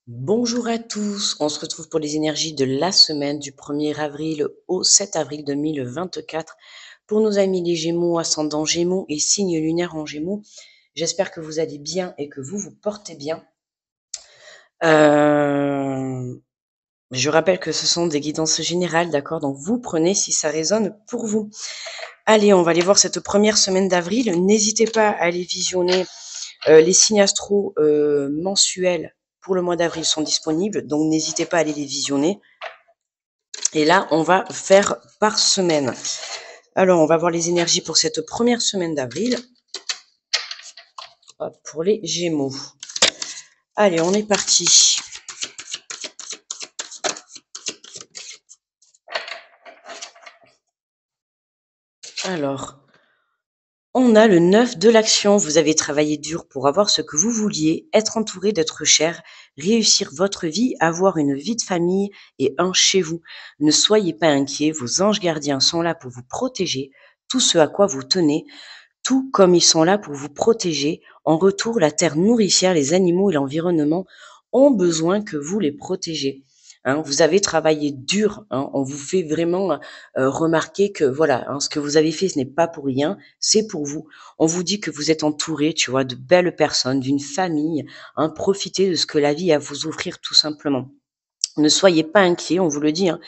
Bonjour à tous, on se retrouve pour les énergies de la semaine du 1er avril au 7 avril 2024 pour nos amis les Gémeaux, ascendant Gémeaux et signe lunaire en Gémeaux. J'espère que vous allez bien et que vous vous portez bien. Je rappelle que ce sont des guidances générales, d'accord? Donc vous prenez si ça résonne pour vous. Allez, on va aller voir cette première semaine d'avril. N'hésitez pas à aller visionner les signes astro mensuels pour le mois d'avril sont disponibles, donc n'hésitez pas à aller les visionner. Et là, on va faire par semaine. Alors, on va voir les énergies pour cette première semaine d'avril. Pour les Gémeaux. Allez, on est parti. Alors, on a le 9 de l'action. Vous avez travaillé dur pour avoir ce que vous vouliez, être entouré d'êtres chers, réussir votre vie, avoir une vie de famille et un chez vous. Ne soyez pas inquiets, vos anges gardiens sont là pour vous protéger, tout ce à quoi vous tenez, tout comme ils sont là pour vous protéger. En retour, la terre nourricière, les animaux et l'environnement ont besoin que vous les protégez. Hein, vous avez travaillé dur, hein, on vous fait vraiment remarquer que voilà, hein, ce que vous avez fait, ce n'est pas pour rien, c'est pour vous. On vous dit que vous êtes entouré, tu vois, de belles personnes, d'une famille. Hein, profitez de ce que la vie a à vous offrir tout simplement. Ne soyez pas inquiets, on vous le dit. Hein,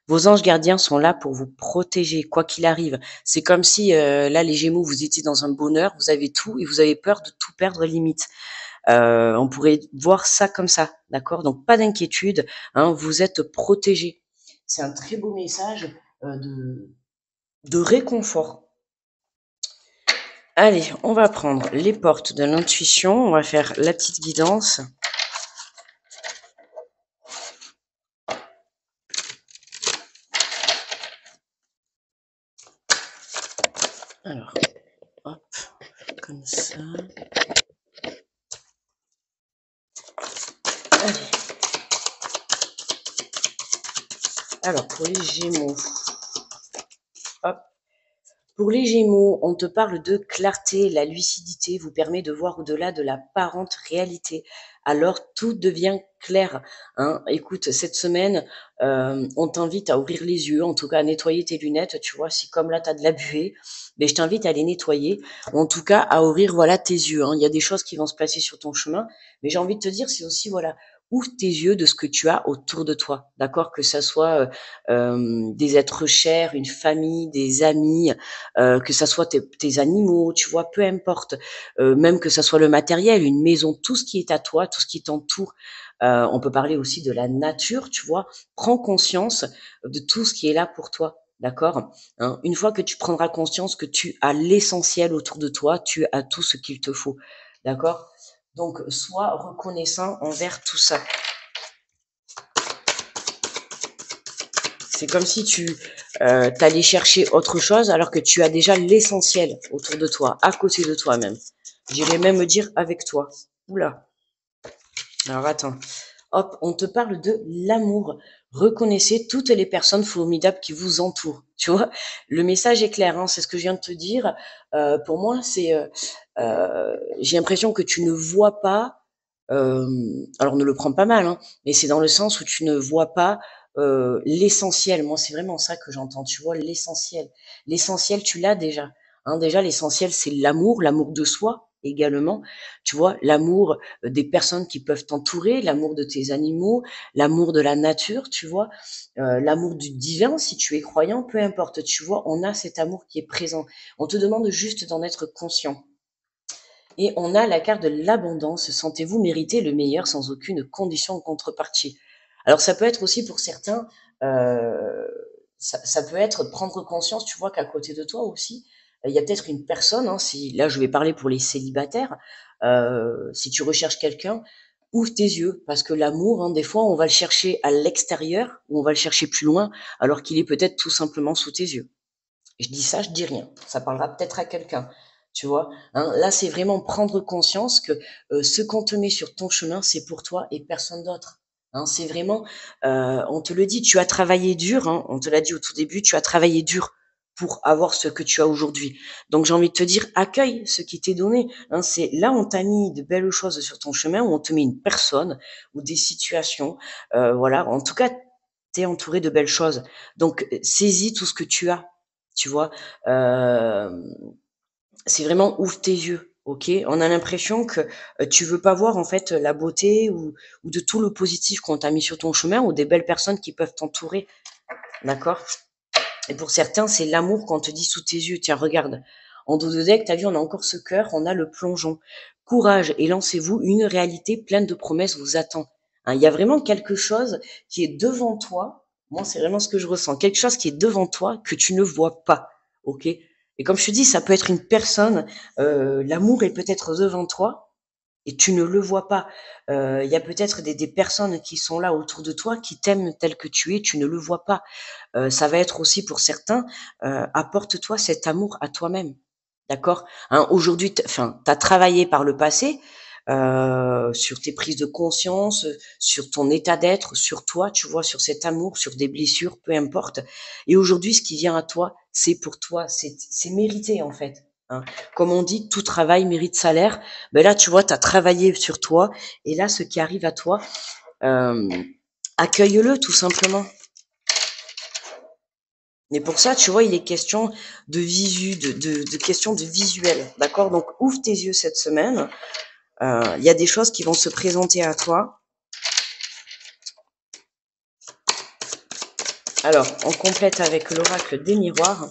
vos anges gardiens sont là pour vous protéger, quoi qu'il arrive. C'est comme si, là, les Gémeaux, vous étiez dans un bonheur, vous avez tout et vous avez peur de tout perdre limite. On pourrait voir ça comme ça, d'accord? Donc pas d'inquiétude, hein, vous êtes protégés. C'est un très beau message de réconfort. Allez, on va prendre les portes de l'intuition, on va faire la petite guidance. Alors, hop, comme ça. Allez. Alors, pour les Gémeaux, hop. Pour les Gémeaux, on te parle de clarté. La lucidité vous permet de voir au-delà de l'apparente réalité. Alors, tout devient clair. Hein. Écoute, cette semaine, on t'invite à ouvrir les yeux, en tout cas à nettoyer tes lunettes. Tu vois, si comme là, tu as de la buée, mais je t'invite à les nettoyer. En tout cas, à ouvrir voilà, tes yeux. Hein. Il y a des choses qui vont se passer sur ton chemin. Mais j'ai envie de te dire, c'est aussi, voilà, ouvre tes yeux de ce que tu as autour de toi. D'accord? Que ça soit des êtres chers, une famille, des amis, que ça soit tes animaux, tu vois, peu importe, même que ça soit le matériel, une maison, tout ce qui est à toi, tout ce qui t'entoure. On peut parler aussi de la nature, tu vois. Prends conscience de tout ce qui est là pour toi, d'accord? Hein, une fois que tu prendras conscience que tu as l'essentiel autour de toi, tu as tout ce qu'il te faut, d'accord? Donc, sois reconnaissant envers tout ça. C'est comme si tu t'allais chercher autre chose alors que tu as déjà l'essentiel autour de toi, à côté de toi même. J'irais même me dire avec toi. Oula. Alors attends. Hop, on te parle de l'amour. Reconnaissez toutes les personnes formidables qui vous entourent. Tu vois, le message est clair, hein, c'est ce que je viens de te dire. Pour moi, c'est, j'ai l'impression que tu ne vois pas. Alors ne le prends pas mal, hein, mais c'est dans le sens où tu ne vois pas l'essentiel. Moi, c'est vraiment ça que j'entends. Tu vois, l'essentiel. L'essentiel, tu l'as déjà. Hein, déjà, l'essentiel, c'est l'amour, l'amour de soi également. Tu vois, l'amour des personnes qui peuvent t'entourer, l'amour de tes animaux, l'amour de la nature, tu vois, l'amour du divin, si tu es croyant, peu importe, tu vois, on a cet amour qui est présent. On te demande juste d'en être conscient. Et on a la carte de l'abondance. Sentez-vous mériter le meilleur sans aucune condition de contrepartie. Alors ça peut être aussi pour certains, euh, ça peut être prendre conscience, tu vois, qu'à côté de toi aussi, il y a peut-être une personne, hein, si là je vais parler pour les célibataires, si tu recherches quelqu'un, ouvre tes yeux, parce que l'amour, hein, des fois, on va le chercher à l'extérieur, ou on va le chercher plus loin, alors qu'il est peut-être tout simplement sous tes yeux. Je dis ça, je dis rien. Ça parlera peut-être à quelqu'un, tu vois. Hein, là, c'est vraiment prendre conscience que ce qu'on te met sur ton chemin, c'est pour toi et personne d'autre. Hein, c'est vraiment, on te le dit, tu as travaillé dur, hein, on te l'a dit au tout début, tu as travaillé dur pour avoir ce que tu as aujourd'hui. Donc j'ai envie de te dire, accueille ce qui t'est donné. Hein, c'est là on t'a mis de belles choses sur ton chemin, où on te met une personne ou des situations. Voilà, en tout cas, t'es entouré de belles choses. Donc saisis tout ce que tu as. Tu vois, euh, c'est vraiment ouvre tes yeux. Ok, on a l'impression que tu veux pas voir en fait la beauté ou de tout le positif qu'on t'a mis sur ton chemin ou des belles personnes qui peuvent t'entourer. D'accord? Et pour certains, c'est l'amour qu'on te dit sous tes yeux. Tiens, regarde. En dos de deck, t'as vu, on a encore ce cœur, on a le plongeon. Courage et lancez-vous, une réalité pleine de promesses vous attend. Hein, il y a vraiment quelque chose qui est devant toi. Moi, c'est vraiment ce que je ressens. Quelque chose qui est devant toi que tu ne vois pas. Ok? Et comme je te dis, ça peut être une personne. L'amour est peut-être devant toi et tu ne le vois pas. Il y a peut-être des personnes qui sont là autour de toi, qui t'aiment tel que tu es, tu ne le vois pas. Ça va être aussi pour certains, apporte-toi cet amour à toi-même. D'accord? Hein, aujourd'hui, enfin, tu as travaillé par le passé sur tes prises de conscience, sur ton état d'être, sur toi, tu vois, sur cet amour, sur des blessures, peu importe. Et aujourd'hui, ce qui vient à toi, c'est pour toi, c'est mérité en fait. Hein. Comme on dit, tout travail mérite salaire. Ben là, tu vois, tu as travaillé sur toi, et là, ce qui arrive à toi, euh, accueille-le tout simplement. Mais pour ça, tu vois, il est question de visu, de questions de visuel, d'accord? Donc, ouvre tes yeux cette semaine. Il y a des choses qui vont se présenter à toi. Alors, on complète avec l'oracle des miroirs.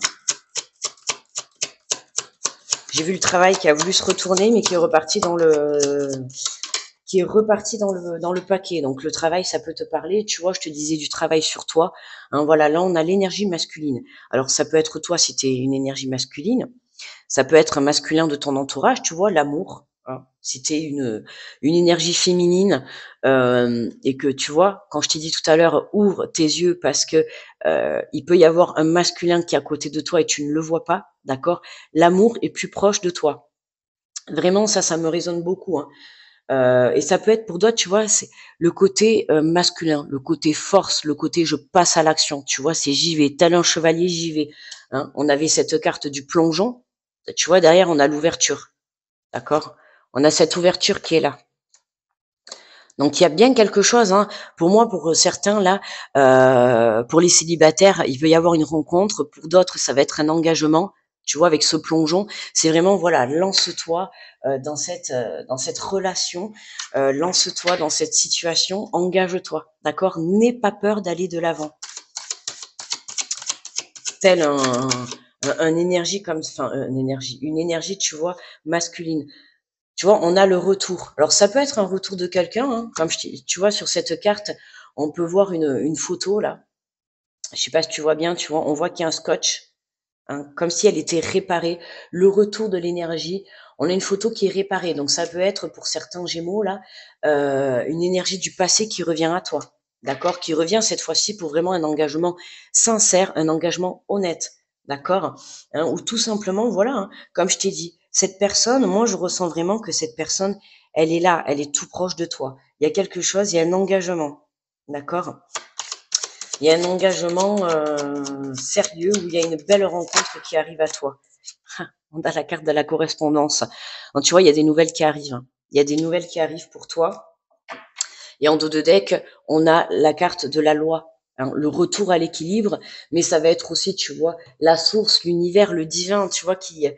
J'ai vu le travail qui a voulu se retourner, mais qui est reparti dans le paquet. Donc le travail, ça peut te parler. Tu vois, je te disais du travail sur toi. Hein, voilà, là on a l'énergie masculine. Alors ça peut être toi si tu es une énergie masculine. Ça peut être un masculin de ton entourage, tu vois, l'amour. Hein. Si tu es une énergie féminine et que tu vois, quand je t'ai dit tout à l'heure, ouvre tes yeux parce que il peut y avoir un masculin qui est à côté de toi et tu ne le vois pas, d'accord? L'amour est plus proche de toi. Vraiment, ça me résonne beaucoup. Hein. Et ça peut être pour d'autres, tu vois, c'est le côté masculin, le côté force, le côté je passe à l'action. Tu vois, c'est j'y vais, tel un chevalier, j'y vais. Hein. On avait cette carte du plongeon. Tu vois, derrière, on a l'ouverture. D'accord? On a cette ouverture qui est là. Donc il y a bien quelque chose, hein. Pour moi, pour certains là, pour les célibataires, il veut y avoir une rencontre. Pour d'autres, ça va être un engagement. Tu vois, avec ce plongeon, c'est vraiment voilà, lance-toi dans cette relation, lance-toi dans cette situation, engage-toi, d'accord? N'aie pas peur d'aller de l'avant. Tel un énergie comme, enfin, une énergie, tu vois, masculine. Tu vois, on a le retour. Alors, ça peut être un retour de quelqu'un, hein, comme tu vois, sur cette carte, on peut voir une photo, là. Je sais pas si tu vois bien, tu vois, on voit qu'il y a un scotch, hein, comme si elle était réparée. Le retour de l'énergie, on a une photo qui est réparée. Donc, ça peut être, pour certains Gémeaux, là, une énergie du passé qui revient à toi. D'accord? Qui revient cette fois-ci pour vraiment un engagement sincère, un engagement honnête. D'accord? Hein, ou tout simplement, voilà, hein, comme je t'ai dit, cette personne, moi, je ressens vraiment que cette personne, elle est là, elle est tout proche de toi. Il y a quelque chose, il y a un engagement. D'accord? Il y a un engagement sérieux où il y a une belle rencontre qui arrive à toi. On a la carte de la correspondance. Donc, tu vois, il y a des nouvelles qui arrivent. Hein. Il y a des nouvelles qui arrivent pour toi. Et en dos de deck, on a la carte de la loi, hein, le retour à l'équilibre, mais ça va être aussi, tu vois, la source, l'univers, le divin, tu vois, qui,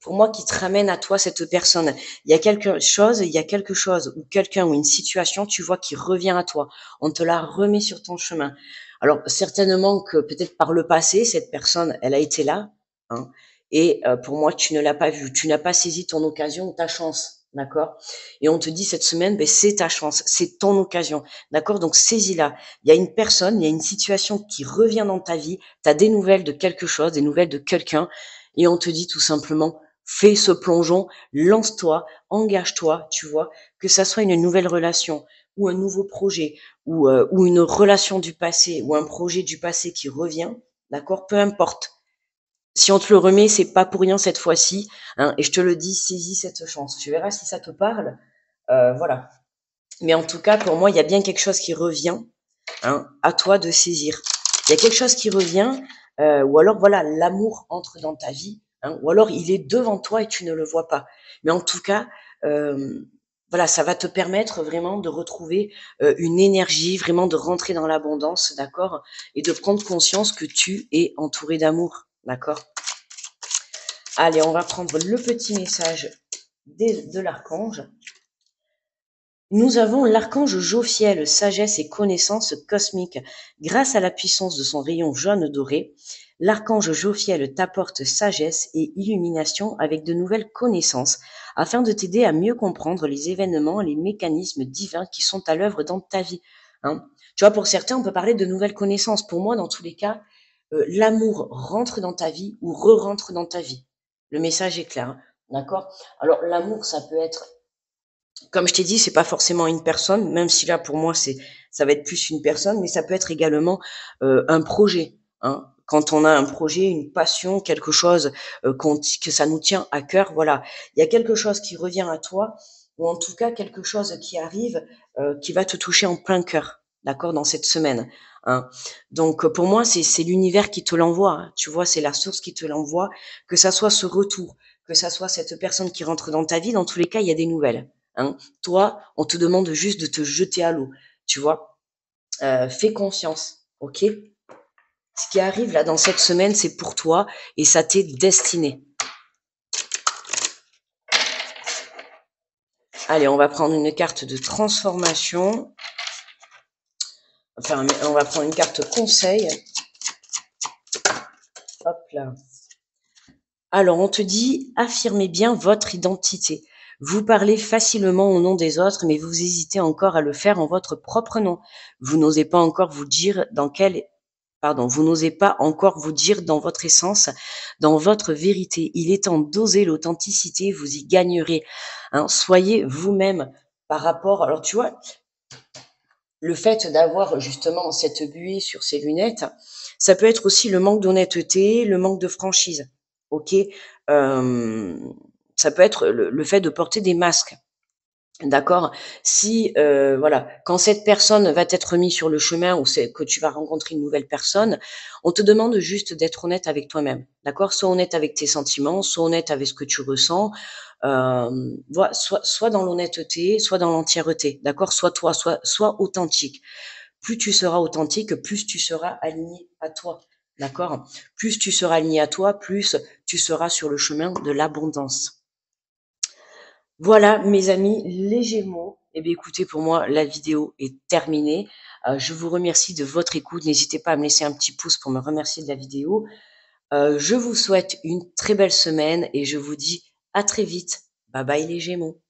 pour moi, qui te ramène à toi cette personne. Il y a quelque chose, ou quelqu'un, ou une situation, tu vois, qui revient à toi. On te la remet sur ton chemin. Alors, certainement que peut-être par le passé, cette personne, elle a été là, hein, et pour moi, tu ne l'as pas vue. Tu n'as pas saisi ton occasion, ta chance. D'accord? Et on te dit cette semaine, ben, c'est ta chance, c'est ton occasion. D'accord? Donc, saisis-la. Il y a une personne, il y a une situation qui revient dans ta vie. Tu as des nouvelles de quelque chose, des nouvelles de quelqu'un. Et on te dit tout simplement, fais ce plongeon, lance-toi, engage-toi, tu vois, que ça soit une nouvelle relation ou un nouveau projet ou une relation du passé ou un projet du passé qui revient, d'accord, peu importe. Si on te le remet, c'est pas pour rien cette fois-ci, hein, et je te le dis, saisis cette chance. Tu verras si ça te parle, voilà. Mais en tout cas, pour moi, il y a bien quelque chose qui revient, hein, à toi de saisir. Il y a quelque chose qui revient, ou alors voilà, l'amour entre dans ta vie, hein, ou alors il est devant toi et tu ne le vois pas. Mais en tout cas, voilà, ça va te permettre vraiment de retrouver une énergie, vraiment de rentrer dans l'abondance, d'accord, et de prendre conscience que tu es entouré d'amour, d'accord. Allez, on va prendre le petit message de l'archange. Nous avons l'archange Jophiel, sagesse et connaissance cosmique. Grâce à la puissance de son rayon jaune doré, l'archange Jophiel t'apporte sagesse et illumination avec de nouvelles connaissances afin de t'aider à mieux comprendre les événements et les mécanismes divins qui sont à l'œuvre dans ta vie. Hein. Tu vois, pour certains, on peut parler de nouvelles connaissances. Pour moi, dans tous les cas, l'amour rentre dans ta vie ou re-rentre dans ta vie. Le message est clair, hein. D'accord? Alors, l'amour, ça peut être, comme je t'ai dit, c'est pas forcément une personne, même si là pour moi ça va être plus une personne, mais ça peut être également un projet. Hein. Quand on a un projet, une passion, quelque chose que ça nous tient à cœur, voilà, il y a quelque chose qui revient à toi, ou en tout cas quelque chose qui arrive, qui va te toucher en plein cœur, d'accord, dans cette semaine. Hein. Donc pour moi c'est l'univers qui te l'envoie. Hein. Tu vois, c'est la source qui te l'envoie, que ça soit ce retour, que ça soit cette personne qui rentre dans ta vie. Dans tous les cas, il y a des nouvelles. Hein. Toi, on te demande juste de te jeter à l'eau, tu vois. Fais confiance, ok. Ce qui arrive là dans cette semaine, c'est pour toi et ça t'est destiné. Allez, on va prendre une carte de transformation. Enfin, on va prendre une carte conseil. Hop là. Alors, on te dit, affirmez bien votre identité. Vous parlez facilement au nom des autres, mais vous hésitez encore à le faire en votre propre nom. Vous n'osez pas encore vous dire vous n'osez pas encore vous dire dans votre essence, dans votre vérité. Il est temps d'oser l'authenticité, vous y gagnerez. Hein. Soyez vous-même par rapport. Alors, tu vois, le fait d'avoir justement cette buée sur ses lunettes, ça peut être aussi le manque d'honnêteté, le manque de franchise. Ok, ça peut être le fait de porter des masques. D'accord. Si voilà, quand cette personne va t'être mise sur le chemin ou c'est que tu vas rencontrer une nouvelle personne, on te demande juste d'être honnête avec toi-même. D'accord. Sois honnête avec tes sentiments, sois honnête avec ce que tu ressens. Voilà, soit dans l'honnêteté, soit dans l'entièreté. D'accord. Sois toi, sois authentique. Plus tu seras authentique, plus tu seras aligné à toi. D'accord. Plus tu seras aligné à toi, plus tu seras sur le chemin de l'abondance. Voilà, mes amis, les Gémeaux. Eh bien, écoutez, pour moi, la vidéo est terminée. Je vous remercie de votre écoute. N'hésitez pas à me laisser un petit pouce pour me remercier de la vidéo. Je vous souhaite une très belle semaine et je vous dis à très vite. Bye bye les Gémeaux.